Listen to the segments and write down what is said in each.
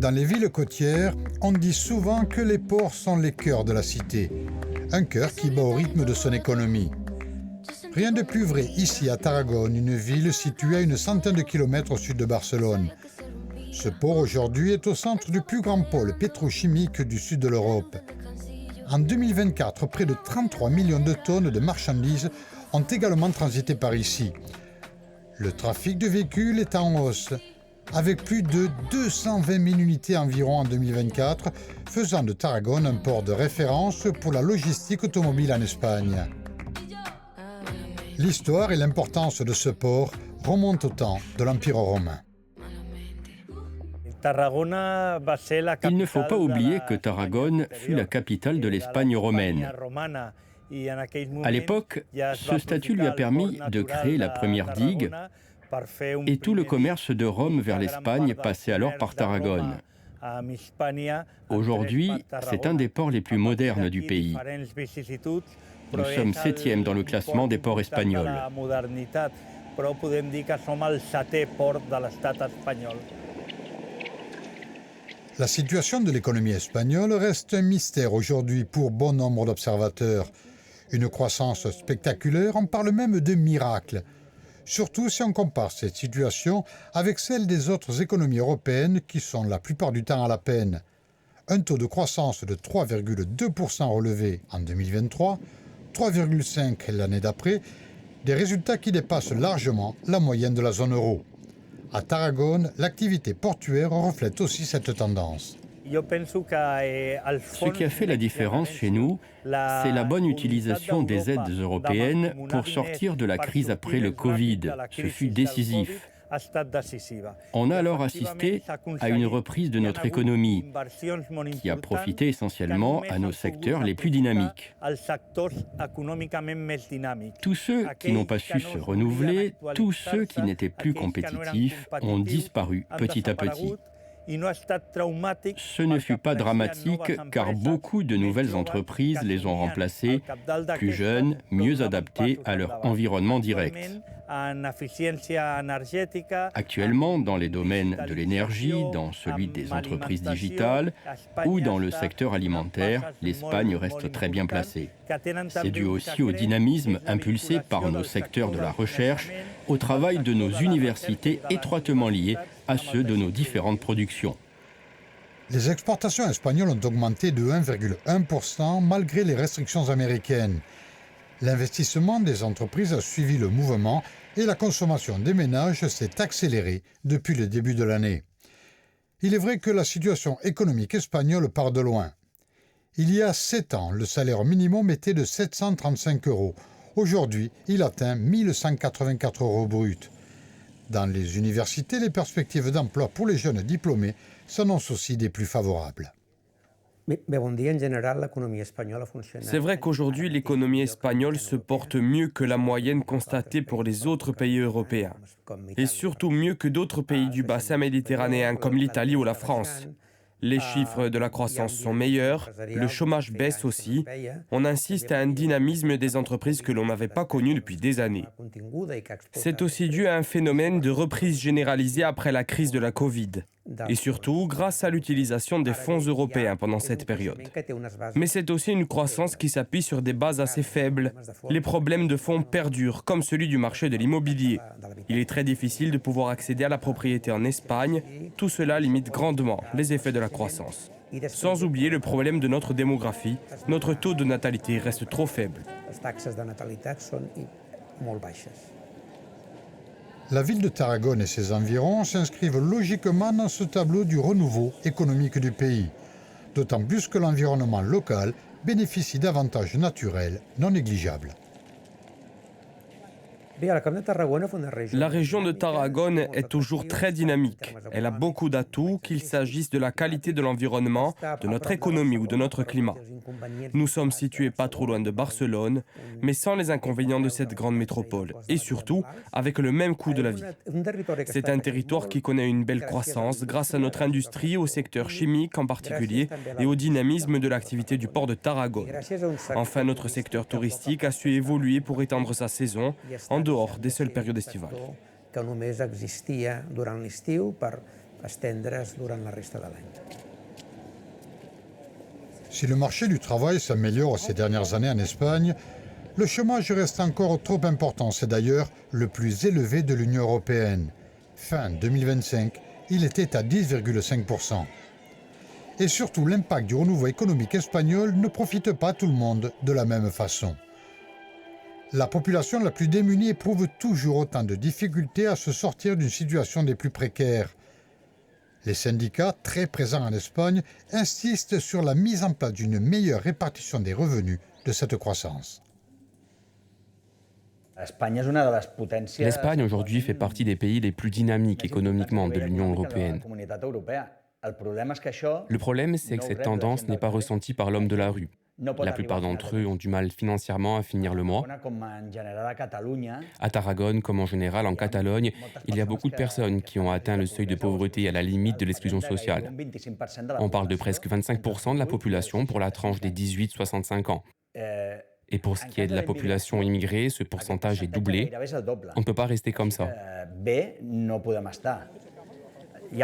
Dans les villes côtières, on dit souvent que les ports sont les cœurs de la cité. Un cœur qui bat au rythme de son économie. Rien de plus vrai ici à Tarragone, une ville située à une centaine de kilomètres au sud de Barcelone. Ce port aujourd'hui est au centre du plus grand pôle pétrochimique du sud de l'Europe. En 2024, près de 33 millions de tonnes de marchandises ont également transité par ici. Le trafic de véhicules est en hausse, avec plus de 220 000 unités environ en 2024, faisant de Tarragone un port de référence pour la logistique automobile en Espagne. L'histoire et l'importance de ce port remontent au temps de l'Empire romain. Il ne faut pas oublier que Tarragone fut la capitale de l'Espagne romaine. À l'époque, ce statut lui a permis de créer la première digue et tout le commerce de Rome vers l'Espagne passait alors par Tarragone. Aujourd'hui, c'est un des ports les plus modernes du pays. Nous sommes 7e dans le classement des ports espagnols. La situation de l'économie espagnole reste un mystère aujourd'hui pour bon nombre d'observateurs. Une croissance spectaculaire, on parle même de miracle. Surtout si on compare cette situation avec celle des autres économies européennes qui sont la plupart du temps à la peine. Un taux de croissance de 3,2% relevé en 2023, 3,5% l'année d'après, des résultats qui dépassent largement la moyenne de la zone euro. À Tarragone, l'activité portuaire reflète aussi cette tendance. Ce qui a fait la différence chez nous, c'est la bonne utilisation des aides européennes pour sortir de la crise après le Covid. Ce fut décisif. On a alors assisté à une reprise de notre économie qui a profité essentiellement à nos secteurs les plus dynamiques. Tous ceux qui n'ont pas su se renouveler, tous ceux qui n'étaient plus compétitifs ont disparu petit à petit. Ce ne fut pas dramatique car beaucoup de nouvelles entreprises les ont remplacés, plus jeunes, mieux adaptés à leur environnement direct. Actuellement, dans les domaines de l'énergie, dans celui des entreprises digitales ou dans le secteur alimentaire, l'Espagne reste très bien placée. C'est dû aussi au dynamisme impulsé par nos secteurs de la recherche, au travail de nos universités étroitement liés à ceux de nos différentes productions. Les exportations espagnoles ont augmenté de 1,1% malgré les restrictions américaines. L'investissement des entreprises a suivi le mouvement et la consommation des ménages s'est accélérée depuis le début de l'année. Il est vrai que la situation économique espagnole part de loin. Il y a 7 ans, le salaire minimum était de 735 €. Aujourd'hui, il atteint 1 184 € bruts. Dans les universités, les perspectives d'emploi pour les jeunes diplômés s'annoncent aussi des plus favorables. C'est vrai qu'aujourd'hui, l'économie espagnole se porte mieux que la moyenne constatée pour les autres pays européens, et surtout mieux que d'autres pays du bassin méditerranéen comme l'Italie ou la France. Les chiffres de la croissance sont meilleurs, le chômage baisse aussi. On insiste à un dynamisme des entreprises que l'on n'avait pas connu depuis des années. C'est aussi dû à un phénomène de reprise généralisée après la crise de la Covid. Et surtout grâce à l'utilisation des fonds européens pendant cette période. Mais c'est aussi une croissance qui s'appuie sur des bases assez faibles. Les problèmes de fonds perdurent, comme celui du marché de l'immobilier. Il est très difficile de pouvoir accéder à la propriété en Espagne. Tout cela limite grandement les effets de la croissance. Sans oublier le problème de notre démographie, notre taux de natalité reste trop faible. La ville de Tarragone et ses environs s'inscrivent logiquement dans ce tableau du renouveau économique du pays, d'autant plus que l'environnement local bénéficie d'avantages naturels non négligeables. La région de Tarragone est toujours très dynamique. Elle a beaucoup d'atouts, qu'il s'agisse de la qualité de l'environnement, de notre économie ou de notre climat. Nous sommes situés pas trop loin de Barcelone, mais sans les inconvénients de cette grande métropole, et surtout avec le même coût de la vie. C'est un territoire qui connaît une belle croissance grâce à notre industrie, au secteur chimique en particulier, et au dynamisme de l'activité du port de Tarragone. Enfin, notre secteur touristique a su évoluer pour étendre sa saison, en dehors des seules périodes estivales. Si le marché du travail s'améliore ces dernières années en Espagne, le chômage reste encore trop important. C'est d'ailleurs le plus élevé de l'Union européenne. Fin 2025, il était à 10,5%. Et surtout, l'impact du renouveau économique espagnol ne profite pas à tout le monde de la même façon. La population la plus démunie éprouve toujours autant de difficultés à se sortir d'une situation des plus précaires. Les syndicats, très présents en Espagne, insistent sur la mise en place d'une meilleure répartition des revenus de cette croissance. L'Espagne aujourd'hui fait partie des pays les plus dynamiques économiquement de l'Union européenne. Le problème, c'est que cette tendance n'est pas ressentie par l'homme de la rue. La plupart d'entre eux ont du mal financièrement à finir le mois. À Tarragone, comme en général en Catalogne, il y a beaucoup de personnes qui ont atteint le seuil de pauvreté à la limite de l'exclusion sociale. On parle de presque 25% de la population pour la tranche des 18-65 ans. Et pour ce qui est de la population immigrée, ce pourcentage est doublé. On ne peut pas rester comme ça. Il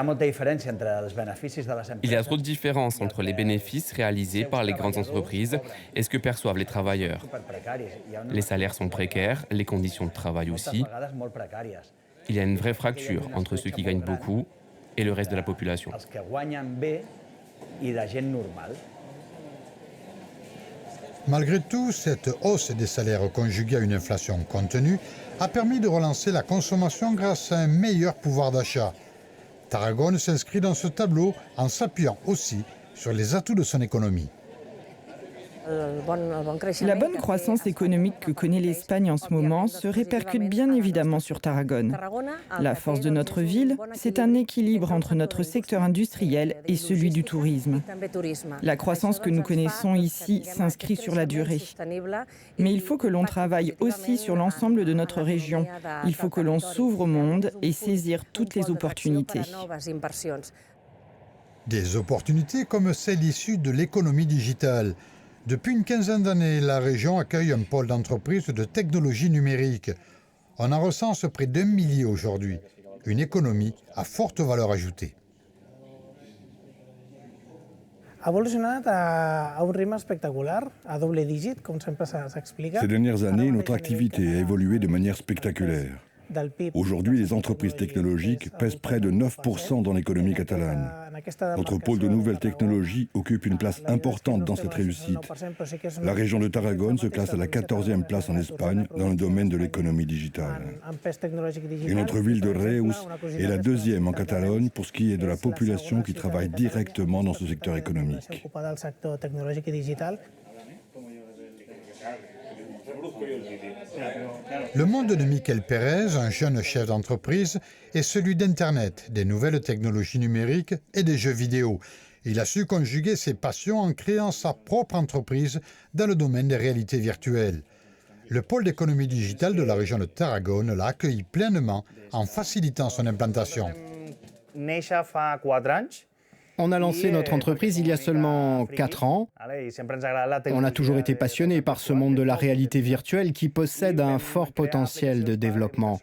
y a trop de différences entre les bénéfices réalisés par les grandes entreprises et ce que perçoivent les travailleurs. Les salaires sont précaires, les conditions de travail aussi. Il y a une vraie fracture entre ceux qui gagnent beaucoup et le reste de la population. Malgré tout, cette hausse des salaires conjuguée à une inflation contenue a permis de relancer la consommation grâce à un meilleur pouvoir d'achat. Tarragone s'inscrit dans ce tableau en s'appuyant aussi sur les atouts de son économie. La bonne croissance économique que connaît l'Espagne en ce moment se répercute bien évidemment sur Tarragone. La force de notre ville, c'est un équilibre entre notre secteur industriel et celui du tourisme. La croissance que nous connaissons ici s'inscrit sur la durée. Mais il faut que l'on travaille aussi sur l'ensemble de notre région. Il faut que l'on s'ouvre au monde et saisir toutes les opportunités. Des opportunités comme celle issue de l'économie digitale. Depuis une quinzaine d'années, la région accueille un pôle d'entreprise de technologie numérique. On en recense près d'1 millier aujourd'hui. Une économie à forte valeur ajoutée. Ces dernières années, notre activité a évolué de manière spectaculaire. Aujourd'hui, les entreprises technologiques pèsent près de 9% dans l'économie catalane. Notre pôle de nouvelles technologies occupe une place importante dans cette réussite. La région de Tarragone se classe à la 14e place en Espagne dans le domaine de l'économie digitale. Et notre ville de Reus est la 2e en Catalogne pour ce qui est de la population qui travaille directement dans ce secteur économique. Le monde de Miquel Pérez, un jeune chef d'entreprise, est celui d'Internet, des nouvelles technologies numériques et des jeux vidéo. Il a su conjuguer ses passions en créant sa propre entreprise dans le domaine des réalités virtuelles. Le pôle d'économie digitale de la région de Tarragone l'a accueilli pleinement en facilitant son implantation. On a lancé notre entreprise il y a seulement 4 ans. On a toujours été passionné par ce monde de la réalité virtuelle qui possède un fort potentiel de développement.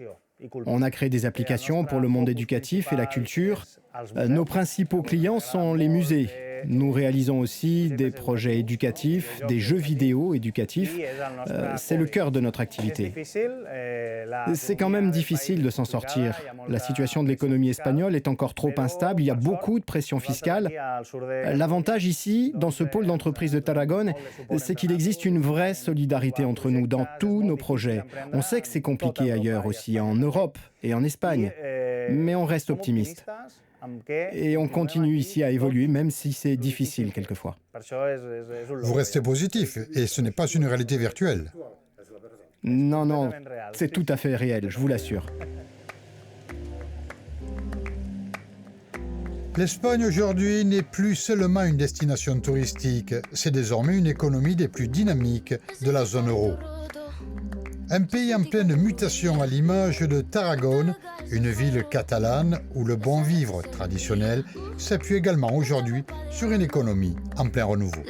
On a créé des applications pour le monde éducatif et la culture. Nos principaux clients sont les musées. Nous réalisons aussi des projets éducatifs, des jeux vidéo éducatifs. C'est le cœur de notre activité. C'est quand même difficile de s'en sortir. La situation de l'économie espagnole est encore trop instable. Il y a beaucoup de pression fiscale. L'avantage ici, dans ce pôle d'entreprise de Tarragone, c'est qu'il existe une vraie solidarité entre nous dans tous nos projets. On sait que c'est compliqué ailleurs aussi, en Europe et en Espagne. Mais on reste optimiste. Et on continue ici à évoluer, même si c'est difficile quelquefois. Vous restez positif, et ce n'est pas une réalité virtuelle. Non, non, c'est tout à fait réel, je vous l'assure. L'Espagne aujourd'hui n'est plus seulement une destination touristique, c'est désormais une économie des plus dynamiques de la zone euro. Un pays en pleine mutation à l'image de Tarragone, une ville catalane où le bon vivre traditionnel s'appuie également aujourd'hui sur une économie en plein renouveau.